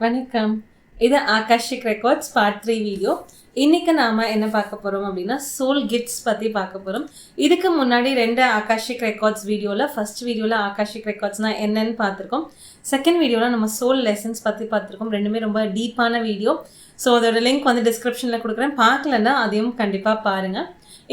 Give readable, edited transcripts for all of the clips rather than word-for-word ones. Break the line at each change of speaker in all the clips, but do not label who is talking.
வணக்கம். இது Akashic records part 3 video. இன்னைக்கு நாம என்ன பார்க்க போறோம் அப்படின்னா சோல் கிஃப்ட்ஸ் பத்தி பார்க்க போறோம். இதுக்கு முன்னாடி 2 ஆகாஷிக் ரெக்கார்ட்ஸ் வீடியோல ஃபர்ஸ்ட் வீடியோல ஆகாஷிக் ரெக்கார்ட்ஸ்னா என்னன்னு பார்த்துருக்கோம். செகண்ட் வீடியோல நம்ம சோல் லெசன்ஸ் பத்தி பார்த்துருக்கோம். ரெண்டுமே ரொம்ப டீப்பான வீடியோ. ஸோ அதோட லிங்க் வந்து டிஸ்கிரிப்ஷனில் கொடுக்குறேன். பார்க்கலன்னா அதையும் கண்டிப்பாக பாருங்கள்.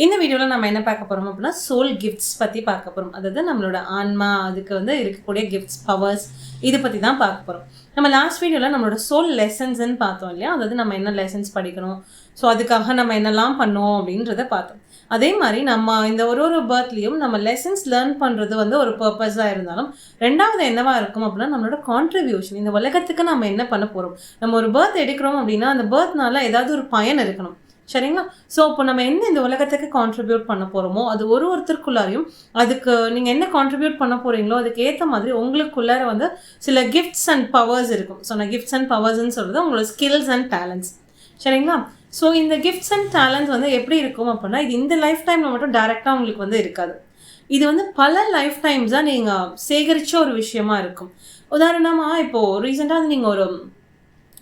இந்த வீடியோவில் நம்ம என்ன பார்க்க போகிறோம் அப்படின்னா சோல் கிஃப்ட்ஸ் பற்றி பார்க்க போகிறோம். அதாவது நம்மளோட ஆன்மா அதுக்கு வந்து இருக்கக்கூடிய கிஃப்ட்ஸ், பவர்ஸ், இதை பற்றி தான் பார்க்க போகிறோம். நம்ம லாஸ்ட் வீடியோவில் நம்மளோட சோல் லெசன்ஸ்ன்னு பார்த்தோம் இல்லையா? அதாவது நம்ம என்ன லெசன்ஸ் படிக்கணும், ஸோ அதுக்காக நம்ம என்னெல்லாம் பண்ணோம் அப்படின்றத பார்த்தோம். அதே மாதிரி நம்ம இந்த ஒரு பர்த்லேயும் நம்ம லெசன்ஸ் லேர்ன் பண்ணுறது வந்து ஒரு பர்பஸாக இருந்தாலும், ரெண்டாவது என்னவா இருக்கும் அப்படின்னா நம்மளோட கான்ட்ரிபியூஷன். இந்த உலகத்துக்கு நம்ம என்ன பண்ண போகிறோம், நம்ம ஒரு பர்த் எடுக்கிறோம் அப்படின்னா அந்த பர்த்னால ஏதாவது ஒரு பயன் இருக்கணும், சரிங்களா? ஸோ இப்போ நம்ம என்ன இந்த உலகத்துக்கு கான்ட்ரிபியூட் பண்ண போகிறோமோ அது ஒருத்தருக்குள்ளாரையும் அதுக்கு நீங்கள் என்ன கான்ட்ரிபியூட் பண்ண போகிறீங்களோ அதுக்கு ஏற்ற மாதிரி உங்களுக்குள்ளார வந்து சில கிஃப்ட்ஸ் அண்ட் பவர்ஸ் இருக்கும். ஸோ நான் கிஃப்ட்ஸ் அண்ட் பவர்ஸ்ன்னு சொல்கிறது உங்களோட ஸ்கில்ஸ் அண்ட் டேலண்ட்ஸ், சரிங்களா? ஸோ இந்த கிஃப்ட்ஸ் அண்ட் டேலண்ட்ஸ் வந்து எப்படி இருக்கும் அப்படின்னா இது இந்த லைஃப் டைமில் மட்டும் டைரெக்டாக உங்களுக்கு வந்து இருக்காது. இது வந்து பல லைஃப் டைம்ஸாக நீங்கள் சேகரித்த ஒரு விஷயமா இருக்கும். உதாரணமாக இப்போது ரீசெண்டாக நீங்கள்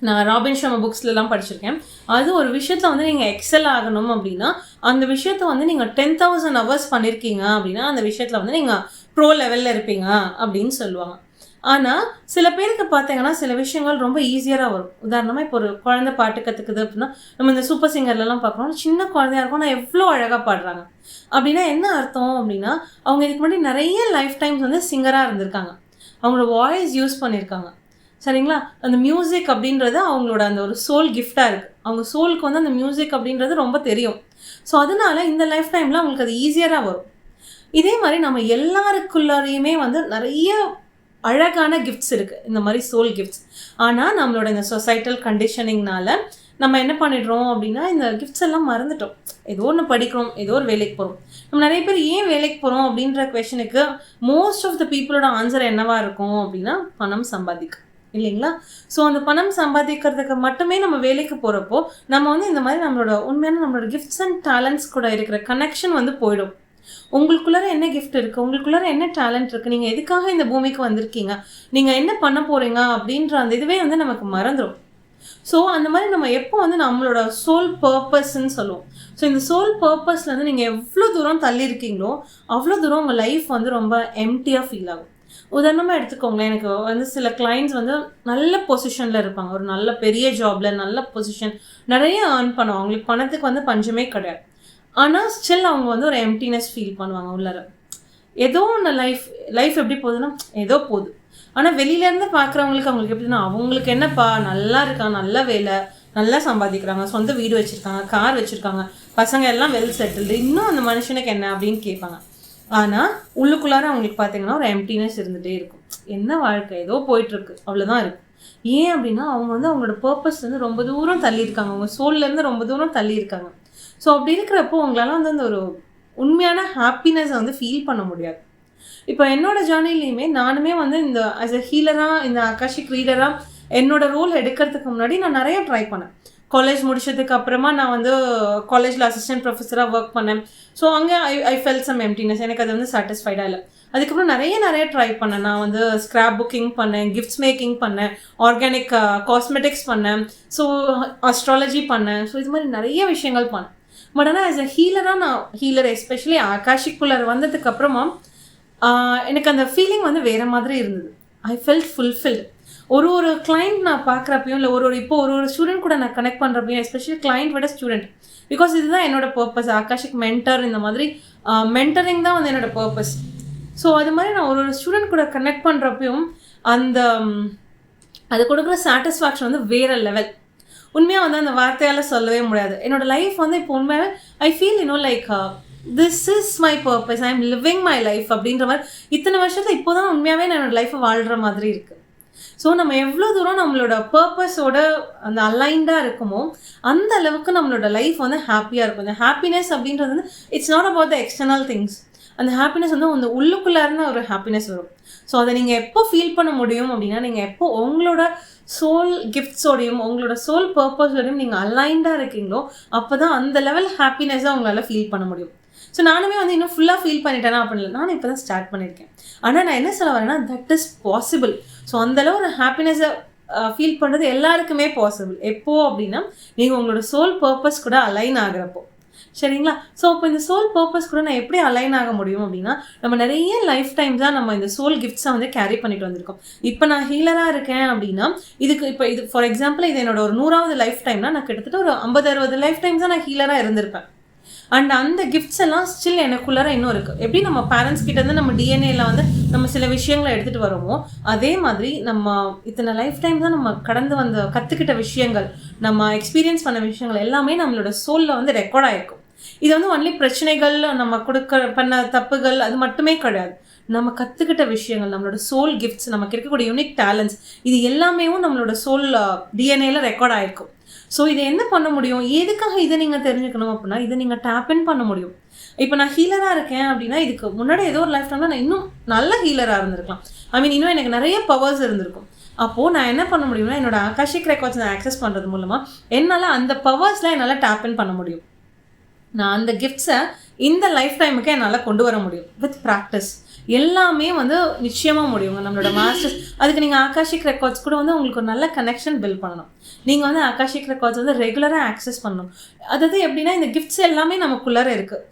நான் ராபின் ஷர்மா புக்ஸ்லாம் படிச்சிருக்கேன். அது ஒரு விஷயத்த வந்து நீங்கள் எக்ஸல் ஆகணும் அப்படின்னா அந்த விஷயத்த வந்து நீங்கள் 10,000 hours பண்ணியிருக்கீங்க அப்படின்னா அந்த விஷயத்தில் வந்து நீங்கள் ப்ரோ லெவலில் இருப்பீங்க அப்படின்னு சொல்லுவாங்க. ஆனால் சில பேருக்கு பார்த்தீங்கன்னா சில விஷயங்கள் ரொம்ப ஈஸியாக வரும். உதாரணமாக இப்போ ஒரு குழந்தை பாட்டு கற்றுக்குது அப்படின்னா நம்ம இந்த சூப்பர் சிங்கர்லாம் பார்க்குறோம். சின்ன குழந்தையா இருக்கும், ஆனால் எவ்வளோ அழகாக பாடுறாங்க அப்படின்னா என்ன அர்த்தம் அப்படின்னா அவங்க இதுக்கு முன்னாடி நிறைய லைஃப் டைம்ஸ் வந்து சிங்கராக இருந்திருக்காங்க, அவங்களோட வாய்ஸ் யூஸ் பண்ணியிருக்காங்க, சரிங்களா? அந்த மியூசிக் அப்படின்றது அவங்களோட அந்த ஒரு சோல் கிஃப்டாக இருக்குது. அவங்க சோலுக்கு வந்து அந்த மியூசிக் அப்படின்றது ரொம்ப தெரியும். ஸோ அதனால இந்த லைஃப் டைமில் அவங்களுக்கு அது ஈஸியராக வரும். இதே மாதிரி நம்ம எல்லாருக்குள்ளாரையுமே வந்து நிறைய அழகான கிஃப்ட்ஸ் இருக்குது, இந்த மாதிரி சோல் கிஃப்ட்ஸ். ஆனால் நம்மளோட இந்த சொசைட்டல் கண்டிஷனிங்னால நம்ம என்ன பண்ணிடுறோம் அப்படின்னா இந்த கிஃப்ட்ஸ் எல்லாம் மறந்துட்டோம். ஏதோ ஒன்று படிக்கிறோம், ஏதோ ஒரு வேலைக்கு போகிறோம். நம்ம நிறைய பேர் ஏன் வேலைக்கு போகிறோம் அப்படின்ற கொஷனுக்கு மோஸ்ட் ஆஃப் த பீப்புளோட ஆன்சர் என்னவா இருக்கும் அப்படின்னா பணம் சம்பாதிக்க, இல்லைங்களா? ஸோ அந்த பணம் சம்பாதிக்கிறதுக்கு மட்டுமே நம்ம வேலைக்கு போகிறப்போ நம்ம வந்து இந்த மாதிரி நம்மளோட கிஃப்ட்ஸ் அண்ட் டேலண்ட்ஸ் கூட இருக்கிற கனெக்ஷன் வந்து போயிடும். உங்களுக்குள்ளார என்ன கிஃப்ட் இருக்குது, உங்களுக்குள்ளார என்ன டேலண்ட் இருக்குது, நீங்கள் எதுக்காக இந்த பூமிக்கு வந்திருக்கீங்க, நீங்கள் என்ன பண்ண போகிறீங்க அப்படின்ற அந்த இதுவே வந்து நமக்கு மறந்துடும். ஸோ அந்த மாதிரி நம்ம எப்போ வந்து நம்மளோட சோல் பர்பஸ்ன்னு சொல்லுவோம். ஸோ இந்த சோல் பர்பஸ்லேருந்து நீங்கள் எவ்வளோ தூரம் தள்ளி இருக்கீங்களோ அவ்வளோ தூரம் உங்கள் லைஃப் வந்து ரொம்ப எம்டியாக ஃபீல் ஆகும். உதாரணமாக எடுத்துக்கோங்களேன், எனக்கு வந்து சில கிளைண்ட்ஸ் வந்து நல்ல பொசிஷனில் இருப்பாங்க, ஒரு நல்ல பெரிய ஜாபில் நல்ல பொசிஷன், நிறைய ஏர்ன் பண்ணுவாங்க, அவங்களுக்கு பணத்துக்கு வந்து பஞ்சமே கிடையாது. ஆனால் ஸ்டில் அவங்க வந்து ஒரு எம்டினஸ் ஃபீல் பண்ணுவாங்க உள்ளார. ஏதோ ஒன்று லைஃப் எப்படி போகுதுன்னா ஏதோ போகுது. ஆனால் வெளியிலேருந்து பார்க்குறவங்களுக்கு அவங்களுக்கு எப்படின்னா அவங்களுக்கு என்னப்பா நல்லா இருக்காங்க, நல்ல வேலை, நல்லா சம்பாதிக்கிறாங்க, சொந்த வீடு வச்சுருக்காங்க, கார் வச்சுருக்காங்க, பசங்க எல்லாம் வெல் செட்டில்டு, இன்னும் அந்த மனுஷனுக்கு என்ன அப்படின்னு கேட்பாங்க. ஆனால் உள்ளுக்குள்ளார அவங்களுக்கு பார்த்தீங்கன்னா ஒரு எம்டினஸ் இருந்துகிட்டே இருக்கும். என்ன வாழ்க்கை ஏதோ போயிட்டுருக்கு, அவ்வளோதான் இருக்கும். ஏன் அப்படின்னா அவங்க வந்து அவங்களோட பர்பஸ்லேருந்து ரொம்ப தூரம் தள்ளியிருக்காங்க, அவங்க சோல்லேருந்து ரொம்ப தூரம் தள்ளியிருக்காங்க. ஸோ அப்படி இருக்கிறப்போ உங்களால் வந்து அந்த ஒரு உண்மையான ஹாப்பினஸை வந்து ஃபீல் பண்ண முடியாது. இப்போ என்னோடய ஜேர்னிலையுமே நானுமே வந்து இந்த ஆஸ் அ ஹீலராக, இந்த ஆகாஷிக் ரீடராக என்னோட ரோல் எடுக்கிறதுக்கு முன்னாடி நான் நிறைய ட்ரை பண்ணேன். காலேஜ் முடிச்சதுக்கு அப்புறமா நான் வந்து காலேஜில் அசிஸ்டன்ட் ப்ரொஃபஸராக ஒர்க் பண்ணேன். ஸோ அங்கே ஐ ஃபெல் சம் எம்டினஸ், எனக்கு அது வந்து சாட்டிஸ்ஃபைடாக இல்லை. அதுக்கப்புறம் நிறைய ட்ரை பண்ணேன். நான் வந்து ஸ்க்ராப் புக்கிங் பண்ணேன், கிஃப்ட்ஸ் மேக்கிங் பண்ணேன், ஆர்கானிக் காஸ்மெட்டிக்ஸ் பண்ணேன், ஸோ அஸ்ட்ராலஜி பண்ணேன். ஸோ இது மாதிரி நிறைய விஷயங்கள் பண்ணேன். பட் ஆனால் ஆஸ் அ ஹீலர் எஸ்பெஷலி ஆகாஷிக்குள்ளே வந்ததுக்கு அப்புறமா எனக்கு அந்த ஃபீலிங் வந்து வேறு மாதிரி இருந்தது. I felt fulfilled. ஒரு கிளைண்ட் நான் பார்க்குறப்பையும் இல்லை இப்போ ஒரு ஸ்டூடெண்ட் கூட நான் கனெக்ட் பண்ணுறப்பையும், எஸ்பெஷலி கிளைண்ட் விட ஸ்டூடெண்ட், பிகாஸ் இதுதான் என்னோட பர்பஸ். ஆகாஷிக் மென்டர், இந்த மாதிரி மென்டரிங் தான் வந்து என்னோட பர்பஸ். ஸோ அது மாதிரி நான் ஒரு ஸ்டூடெண்ட் கூட கனெக்ட் பண்ணுறப்பையும் அது கொடுக்குற சாட்டிஸ்ஃபேக்ஷன் வந்து வேறு லெவல். உண்மையாக வந்து அந்த வார்த்தையால் சொல்லவே முடியாது. என்னோட லைஃப் வந்து இப்போ உண்மையாகவே I feel like this is my purpose, I am living my life அப்படின்ற மாதிரி இத்தனை வருஷத்தில் இப்போ தான் உண்மையாகவே நான் என்னோடய லைஃப்பை வாழ்கிற மாதிரி இருக்குது. ஸோ நம்ம எவ்வளோ தூரம் நம்மளோட பர்பஸோட அந்த அலைண்டாக இருக்குமோ அந்த அளவுக்கு நம்மளோட லைஃப் வந்து ஹாப்பியாக இருக்கும். அந்த ஹாப்பினஸ் அப்படின்றது வந்து it's not about the external things. அந்த ஹாப்பினஸ் வந்து அந்த உள்ளுக்குள்ளாருன்னு ஒரு ஹாப்பினஸ் வரும். ஸோ அதை நீங்கள் எப்போ ஃபீல் பண்ண முடியும் அப்படின்னா நீங்கள் எப்போ உங்களோட சோல் கிஃப்ட்ஸோடையும் உங்களோட சோல் பர்பஸோடையும் நீங்கள் அலைண்டாக இருக்கீங்களோ அப்போ தான் அந்த லெவல் ஹாப்பினஸாக உங்களால் ஃபீல் பண்ண முடியும். ஸோ நானுமே வந்து இன்னும் ஃபுல்லாக ஃபீல் பண்ணிட்டேன்னா அப்படின்ல, நானும் இப்போ தான் ஸ்டார்ட் பண்ணியிருக்கேன். ஆனால் நான் என்ன சொல்ல வரேன்னா தட் இஸ் பாசிபிள். ஸோ அந்தளவு ஒரு ஹாப்பினஸை ஃபீல் பண்ணுறது எல்லாருக்குமே பாசிபிள். எப்போ அப்படின்னா நீங்கள் உங்களோட சோல் பர்பஸ் கூட அலைன் ஆகிறப்போ. சரிங்களா? ஸோ இப்போ இந்த சோல் பர்பஸ் கூட நான் எப்படி அலைன் ஆக முடியும் அப்படின்னா, நம்ம நிறைய லைஃப் டைம் தான் நம்ம இந்த சோல் கிஃப்ட்ஸை வந்து கேரி பண்ணிட்டு வந்திருக்கோம். இப்போ நான் ஹீலராக இருக்கேன் அப்படின்னா, இது ஃபார் எக்ஸாம்பிள் இது என்னோட ஒரு 100வது லைஃப் டைம்னா நான் கிட்டத்தட்ட ஒரு 50-60 லைஃப் டைம்ஸ் தான் நான் ஹீலராக இருந்திருப்பேன். அண்ட் அந்த கிஃப்ட்ஸ் எல்லாம் ஸ்டில் எனக்குள்ளார இன்னும் இருக்குது. எப்படி நம்ம பேரண்ட்ஸ் கிட்டேருந்து நம்ம டிஎன்ஏல வந்து நம்ம சில விஷயங்களை எடுத்துகிட்டு வரோமோ, அதே மாதிரி நம்ம இத்தனை லைஃப் டைம் தான் நம்ம கடந்து வந்த கற்றுக்கிட்ட விஷயங்கள், நம்ம எக்ஸ்பீரியன்ஸ் பண்ண விஷயங்கள் எல்லாமே நம்மளோட சோலில் வந்து ரெக்கார்ட் ஆகிருக்கும். இது வந்து ஒன்லி பிரச்சனைகள், நம்ம பண்ண தப்புகள் அது மட்டுமே கிடையாது. நம்ம கற்றுக்கிட்ட விஷயங்கள், நம்மளோட சோல் கிஃப்ட்ஸ், நமக்கு இருக்கக்கூடிய யூனிக் டேலண்ட்ஸ், இது எல்லாமே நம்மளோட சோல் டிஎன்ஏல ரெக்கார்ட் ஆகிருக்கும். ஸோ இதை என்ன பண்ண முடியும், எதுக்காக இதை நீங்கள் தெரிஞ்சுக்கணும் அப்படின்னா, இதை நீங்கள் டேப் இன் பண்ண முடியும். இப்போ நான் ஹீலராக இருக்கேன் அப்படின்னா, இதுக்கு முன்னாடி ஏதோ ஒரு லைஃப் டைமில் நான் இன்னும் நல்ல ஹீலராக இருந்திருக்கலாம். இன்னும் எனக்கு நிறைய பவர்ஸ் இருந்திருக்கும். அப்போது நான் என்ன பண்ண முடியும்னா, என்னோட ஆகாஷிக் ரெக்கார்ட்ஸ் நான் ஆக்சஸ் பண்ணுறது மூலமாக என்னால் அந்த பவர்ஸில் என்னால் டேப் இன் பண்ண முடியும். நான் அந்த கிஃப்ட்ஸை இந்த லைஃப் டைமுக்கு என்னால் கொண்டு வர முடியும். வித் ப்ராக்டிஸ் எல்லாமே வந்து நிச்சயமாக முடியுங்க. நம்மளோட மாஸ்டர்ஸ் அதுக்கு நீங்கள் ஆகாஷிக் ரெக்கார்ட்ஸ் கூட வந்து உங்களுக்கு ஒரு நல்ல கனெக்ஷன் பில்ட் பண்ணணும். நீங்கள் வந்து ஆகாஷிக் ரெக்கார்ட்ஸ் வந்து ரெகுலராக ஆக்சஸ் பண்ணணும். அதாவது எப்படின்னா, இந்த கிஃப்ட்ஸ் எல்லாமே நமக்குள்ளார இருக்குது.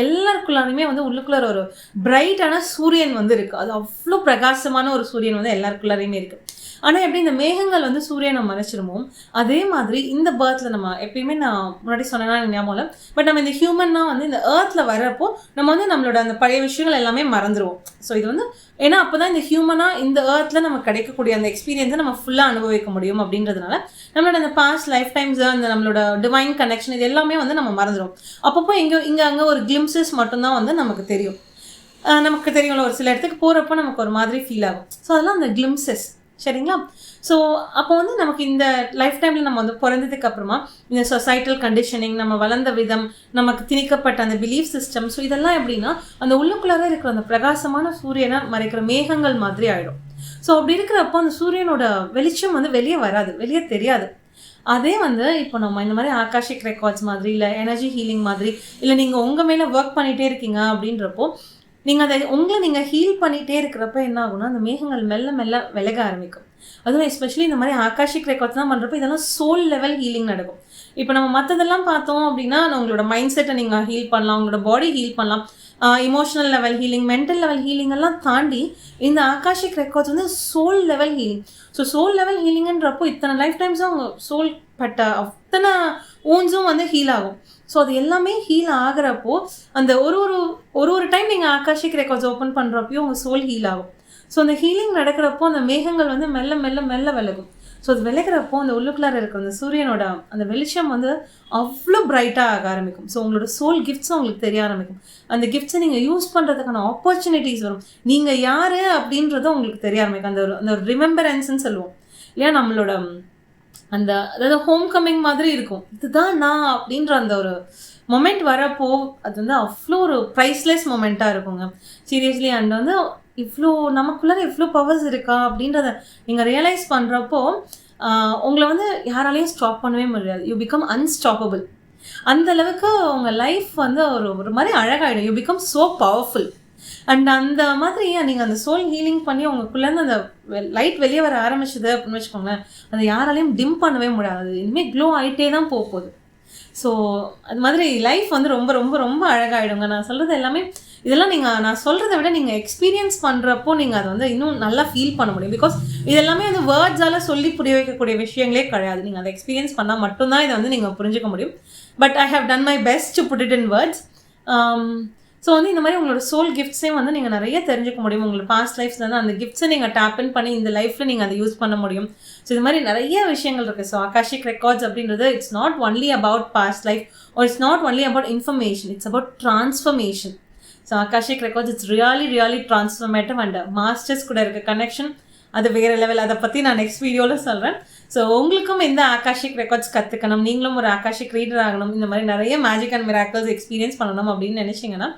எல்லாருக்குள்ளாருமே வந்து உள்ளுக்குள்ளார ஒரு பிரைட்டான சூரியன் வந்து இருக்குது. அது அவ்வளோ பிரகாசமான ஒரு சூரியன் வந்து எல்லாருக்குள்ளாரையுமே இருக்குது. ஆனால் எப்படி இந்த மேகங்கள் வந்து சூரியனை மறைச்சிருமோ, அதே மாதிரி இந்த பர்த்தில் நம்ம எப்பயுமே நான் முன்னாடி சொன்னேன்னா ஞாபகம் இல்லை, பட் நம்ம இந்த ஹியூமன்னா வந்து இந்த ஏர்த்தில் வர்றப்போ நம்ம வந்து நம்மளோட அந்த பழைய விஷயங்கள் எல்லாமே மறந்துடுவோம். ஸோ இது வந்து ஏன்னா அப்போ தான் இந்த ஹியூமனாக இந்த ஏர்த்தில் நமக்கு கிடைக்கக்கூடிய அந்த எக்ஸ்பீரியன்ஸை நம்ம ஃபுல்லாக அனுபவிக்க முடியும். அப்படின்றதுனால நம்மளோட அந்த பாஸ்ட் லைஃப் டைம்ஸ், அந்த நம்மளோட டிவைன் கனெக்ஷன், இது எல்லாமே வந்து நம்ம மறந்துடுவோம். அப்பப்போ அங்கே ஒரு கிளிம்சஸ் மட்டும்தான் வந்து நமக்கு தெரியும். ஒரு சில இடத்துக்கு போகிறப்போ நமக்கு ஒரு மாதிரி ஃபீல் ஆகும். ஸோ அதெல்லாம் அந்த கிளிம்சஸ். சரிங்களா? ஸோ அப்போ வந்து நமக்கு இந்த லைஃப் டைமில் நம்ம வந்து பிறந்ததுக்கு அப்புறமா இந்த சொசைட்டல் கண்டிஷனிங், நம்ம வளர்ந்த விதம், நமக்கு திணிக்கப்பட்ட அந்த பிலீஃப் சிஸ்டம், ஸோ இதெல்லாம் எப்படின்னா அந்த உள்ளுக்குள்ளார இருக்கிற அந்த பிரகாசமான சூரியனை மறைக்கிற மேகங்கள் மாதிரி ஆகிடும். ஸோ அப்படி இருக்கிறப்போ அந்த சூரியனோட வெளிச்சம் வந்து வெளியே வராது, வெளியே தெரியாது. அதே வந்து இப்போ நம்ம இந்த மாதிரி ஆகாஷிக் ரெக்கார்ட்ஸ் மாதிரி, இல்லை எனர்ஜி ஹீலிங் மாதிரி, இல்லை நீங்கள் உங்கள் மேலே ஒர்க் பண்ணிகிட்டே இருக்கீங்க அப்படின்றப்போ நீங்கள் அதை நீங்கள் ஹீல் பண்ணிகிட்டே இருக்கிறப்ப என்ன ஆகும்னா, அந்த மேகங்கள் மெல்ல மெல்ல விலக ஆரம்பிக்கும். அதுவும் எஸ்பெஷலி இந்த மாதிரி ஆகாஷிக் ரெக்கார்ட்ஸ் தான் பண்ணுறப்போ இதெல்லாம் சோல் லெவல் ஹீலிங் நடக்கும். இப்போ நம்ம மற்றதெல்லாம் பார்த்தோம் அப்படின்னா, உங்களோட மைண்ட் செட்டை நீங்கள் ஹீல் பண்ணலாம், உங்களோட பாடி ஹீல் பண்ணலாம், emotional level healing, mental level healing எல்லாம் தாண்டி இந்த ஆகாஷிக் ரெக்கார்ட்ஸ் வந்து soul level healing. So soul level ஹீலிங்கன்றப்போ இத்தனை லைஃப் டைம்ஸும் அவங்க சோல் பட்ட அத்தனை ஊன்ஸும் வந்து ஹீல் ஆகும். ஸோ அது எல்லாமே ஹீல் ஆகிறப்போ அந்த ஒரு டைம் நீங்கள் ஆகாஷிக் ரெக்கார்ட்ஸ் ஓப்பன் பண்ணுறப்பையும் உங்கள் சோல் ஹீல் ஆகும். ஸோ அந்த ஹீலிங் நடக்கிறப்போ அந்த மேகங்கள் வந்து மெல்ல மெல்ல மெல்ல விலகும். ஸோ அது விலகிறப்போ அந்த உள்ளுக்குள்ளார இருக்கிற அந்த சூரியனோட அந்த வெளிச்சம் வந்து அவ்வளோ பிரைட்டாக ஆக ஆரம்பிக்கும். ஸோ உங்களோட சோல் கிஃப்ட்ஸும் உங்களுக்கு தெரிய ஆரம்பிக்கும். அந்த கிஃப்ட்ஸை நீங்கள் யூஸ் பண்ணுறதுக்கான ஆப்பர்ச்சுனிட்டிஸ் வரும். நீங்கள் யார் அப்படின்றதும் உங்களுக்கு தெரிய ஆரம்பிக்கும். அந்த ஒரு ரிமெம்பரன்ஸ்ன்னு சொல்லுவோம் இல்லையா, நம்மளோட அதாவது ஹோம் கம்மிங் மாதிரி இருக்கும். இதுதான் நான் அப்படின்ற அந்த ஒரு மொமெண்ட் வரப்போ அது வந்து அவ்வளோ ஒரு ப்ரைஸ்லெஸ் மொமெண்ட்டாக இருக்குங்க சீரியஸ்லி. அண்ட் வந்து நமக்குள்ளார இவ்வளோ பவர்ஸ் இருக்கா அப்படின்றத நீங்கள் ரியலைஸ் பண்ணுறப்போ உங்களை வந்து யாராலையும் ஸ்டாப் பண்ணவே முடியாது. You become unstoppable. அந்த அளவுக்கு உங்கள் லைஃப் வந்து ஒரு மாதிரி அழகாயிடும். You become so powerful. And அந்த மாதிரி நீங்கள் அந்த சோல் ஹீலிங் பண்ணி உங்களுக்குள்ளேருந்து அந்த லைட் வெளியே வர ஆரம்பிச்சது அப்படின்னு வச்சுக்கோங்களேன், அதை யாராலையும் டிம் பண்ணவே முடியாது. இனிமேல் க்ளோ ஆகிட்டே தான் போகுது. ஸோ அது மாதிரி லைஃப் வந்து ரொம்ப ரொம்ப ரொம்ப அழகாகிடுங்க. நான் சொல்கிறது எல்லாமே இதெல்லாம் நான் சொல்கிறத விட நீங்கள் எக்ஸ்பீரியன்ஸ் பண்ணுறப்போ நீங்கள் அதை வந்து இன்னும் நல்லா ஃபீல் பண்ண முடியும். பிகாஸ் இதெல்லாமே வந்து வேர்ட்ஸால் சொல்லி புரிய வைக்கக்கூடிய விஷயங்களே கிடையாது. நீங்கள் அதை எக்ஸ்பீரியன்ஸ் பண்ணால் மட்டும்தான் இதை வந்து நீங்கள் புரிஞ்சுக்க முடியும். But I have done my best to put it in words. So வந்து இந்த மாதிரி உங்களோட சோல் கிஃப்ட்ஸே வந்து நீங்கள் நிறைய தெரிஞ்சுக்க முடியும். உங்களோட பாஸ்ட் லைஃப்ஸில் வந்து அந்த கிஃப்ட்ஸை நீங்கள் டேப் இன் பண்ணி இந்த லைஃப்பில் நீங்கள் அதை யூஸ் பண்ண முடியும். ஸோ இது மாதிரி நிறைய விஷயங்கள் இருக்குது. ஸோ ஆகாஷிக் ரெக்கார்ட்ஸ் அப்படின்றது it's not only about past life or it's not only about information, it's about transformation. So akashic records it's really transformative. And masters கூட இருக்க கனெக்ஷன் அது வேறு லெவல். அதை பற்றி நான் நெக்ஸ்ட் வீடியோவில் சொல்கிறேன். ஸோ உங்களுக்கும் இந்த ஆகாஷிக் ரெக்கார்ட்ஸ் கற்றுக்கணும், நீங்களும் ஒரு ஆகாஷிக் ரீடர் ஆகணும், இந்த மாதிரி நிறைய மேஜிக் அண்ட் மிராக்கிள்ஸ் எக்ஸ்பீரியன்ஸ் பண்ணணும் அப்படின்னு நினச்சிங்கன்னா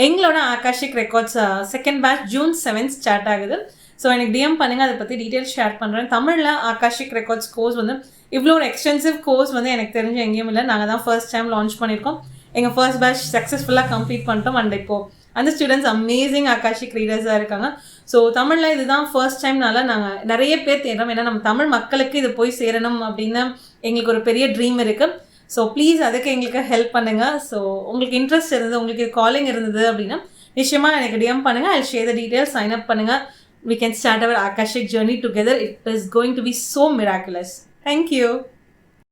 எங்களோட akashic records second batch June 7th start ஆகுது. ஸோ எனக்கு டிஎம் பண்ணுங்கள், அதை பற்றி டீட்டெயில்ஸ் ஷேர் பண்ணுறேன். தமிழில் ஆகாஷிக் ரெக்கார்ட்ஸ் கோர்ஸ் வந்து இவ்வளோ ஒரு எக்ஸ்டென்சிவ் கோர்ஸ் வந்து எனக்கு தெரிஞ்ச எங்கேயும் இல்லை. நாங்கள் தான் ஃபர்ஸ்ட் டைம் லான்ச் பண்ணியிருக்கோம். எங்கள் ஃபர்ஸ்ட் பேட்ச் சக்ஸஸ்ஃபுல்லாக கம்ப்ளீட் பண்ணிட்டோம். அண்ட் இப்போது அந்த ஸ்டூடெண்ட்ஸ் அமேசிங் ஆகாஷிக் ரீடர்ஸாக இருக்காங்க. ஸோ தமிழில் இதுதான் ஃபர்ஸ்ட் டைம்னால நாங்கள் நிறைய பேர் தேடுறோம். ஏன்னா நம்ம தமிழ் மக்களுக்கு இது போய் சேரணும் அப்படின்னு எங்களுக்கு ஒரு பெரிய ட்ரீம் இருக்குது. ஸோ ப்ளீஸ் அதுக்கு எங்களுக்கு ஹெல்ப் பண்ணுங்கள். ஸோ உங்களுக்கு இன்ட்ரெஸ்ட் இருந்தது, உங்களுக்கு காலிங் இருந்தது அப்படின்னா நிச்சயமாக எனக்கு டிஎம் பண்ணுங்கள். I share the details, sign up பண்ணுங்கள். We can start our Akashic journey together. It is going to be so miraculous. Thank you.